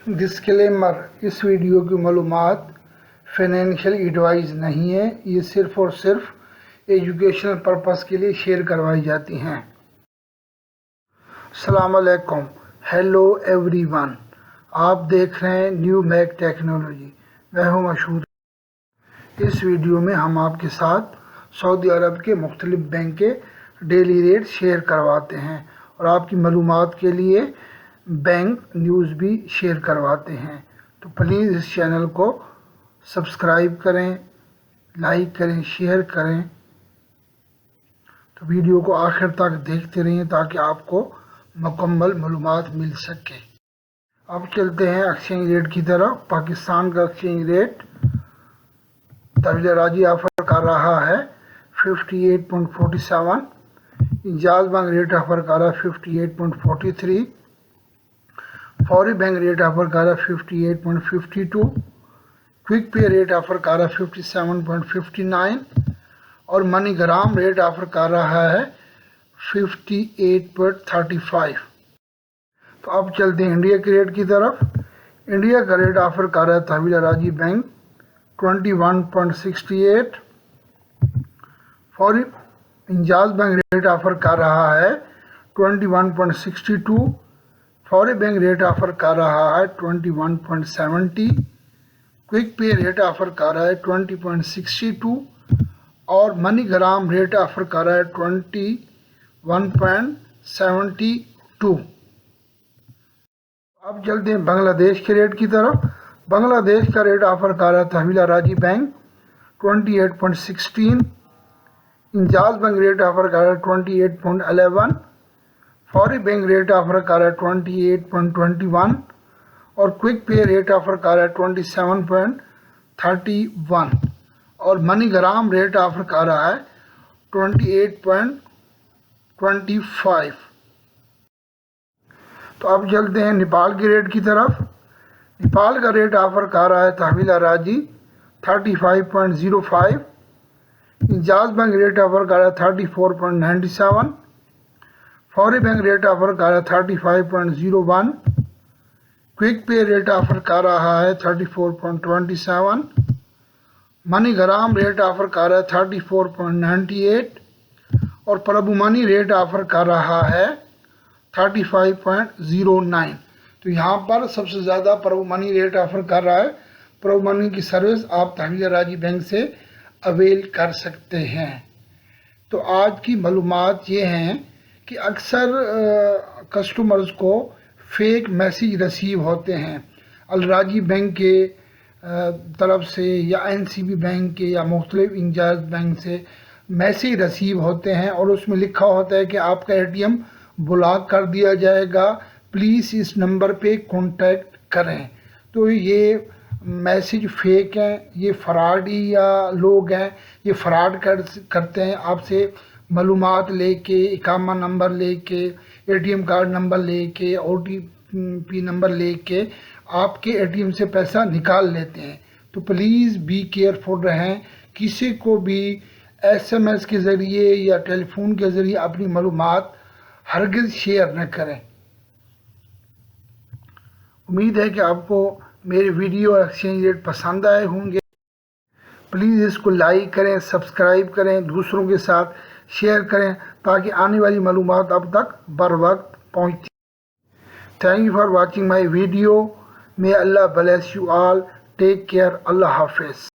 Disclaimer: اس video کی معلومات financial advise نہیں ہے، یہ صرف اور صرف ایجوکیشنل پرپس کے لیے شیئر کروائی جاتی ہیں۔ السلام علیکم، ہیلو ایوری ون، آپ دیکھ رہے ہیں نیو میک ٹیکنالوجی، میں ہوں مشہور۔ اس ویڈیو میں ہم آپ کے ساتھ سعودی عرب کے مختلف بینک کے ڈیلی ریٹ شیئر کرواتے ہیں اور آپ کی معلومات کے لیے بینک نیوز بھی شیئر کرواتے ہیں۔ تو پلیز اس چینل کو سبسکرائب کریں، لائک کریں، شیئر کریں۔ تو ویڈیو کو آخر تک دیکھتے رہیں تاکہ آپ کو مکمل معلومات مل سکے۔ اب چلتے ہیں ایکسچینج ریٹ کی طرف۔ پاکستان کا ایکسچینج ریٹ تحویل راجی آفر کر رہا ہے 58.47، انجاز بینک ریٹ آفر کر رہا ہے 58.43، فوری بینک ریٹ آفر کر رہا ہے 58.52، کوئک پے ریٹ آفر کر رہا ہے 57.59 اور منی گرام ریٹ آفر کر رہا ہے 58.35۔ تو اب چلتے ہیں انڈیا کے ریٹ کی طرف۔ انڈیا کا ریٹ آفر کر رہا ہے تحویل راجی بینک 21.68، فوری انجاز بینک ریٹ آفر کر رہا ہے 21.62، فوری بینک ریٹ آفر کر رہا ہے 21.70، کوئک پے ریٹ آفر کر رہا ہے 20.62 اور منی گرام ریٹ آفر کر رہا ہے 21.72۔ اب چلتے ہیں بنگلہ دیش کے ریٹ کی طرف۔ بنگلہ دیش کا ریٹ آفر کر رہا ہے تحویل راجی بینک 28.16، انجاز بینک ریٹ آفر کر رہا ہے 28.11، فوری بینک ریٹ آفر کر رہا ہے 28.21 اور کوئک پے ریٹ آفر کر رہا ہے 27.31 اور منی گرام ریٹ آفر کر رہا ہے 28.25۔ تو اب چلتے ہیں نیپال کے ریٹ کی طرف۔ نیپال کا ریٹ آفر کر رہا ہے تحویل راجی 35.05، انجاز بینک ریٹ آفر کر رہا ہے 34.97، فوری بینک ریٹ آفر کر رہا ہے 35.01، کوئک پے ریٹ آفر کر رہا ہے 34.27، منی گرام ریٹ آفر کر رہا ہے 34.98 اور پربو منی ریٹ آفر کر رہا ہے 35.09۔ تو یہاں پر سب سے زیادہ پربو منی ریٹ آفر کر رہا ہے۔ پربو منی کی سروس آپ تحویل راجی بینک سے اویل کر سکتے ہیں۔ تو آج کی معلومات یہ ہیں کہ اکثر کسٹمرز کو فیک میسیج ریسیو ہوتے ہیں الراجی بینک کے طرف سے یا NCB بینک کے یا مختلف انجاز بینک سے میسیج ریسیو ہوتے ہیں اور اس میں لکھا ہوتا ہے کہ آپ کا ATM بلاک کر دیا جائے گا، پلیز اس نمبر پہ کانٹیکٹ کریں۔ تو یہ میسیج فیک ہیں، یہ فراڈی یا لوگ ہیں، یہ فراڈ کرتے ہیں، آپ سے معلومات لے کے، اقامہ نمبر لے کے، ATM کارڈ نمبر لے کے، OTP نمبر لے کے آپ کے ATM سے پیسہ نکال لیتے ہیں۔ تو پلیز بی کیئرفل رہیں، کسی کو بھی SMS کے ذریعے یا ٹیلی فون کے ذریعے اپنی معلومات ہرگز شیئر نہ کریں۔ امید ہے کہ آپ کو میرے ویڈیو اور ایکسچینج ریٹ پسند آئے ہوں گے۔ پلیز اس کو لائک کریں، سبسکرائب کریں، دوسروں کے ساتھ شیئر کریں تاکہ آنے والی معلومات اب تک بر وقت پہنچتی۔ Thank you for watching my video. May Allah bless you all. Take care. اللہ حافظ۔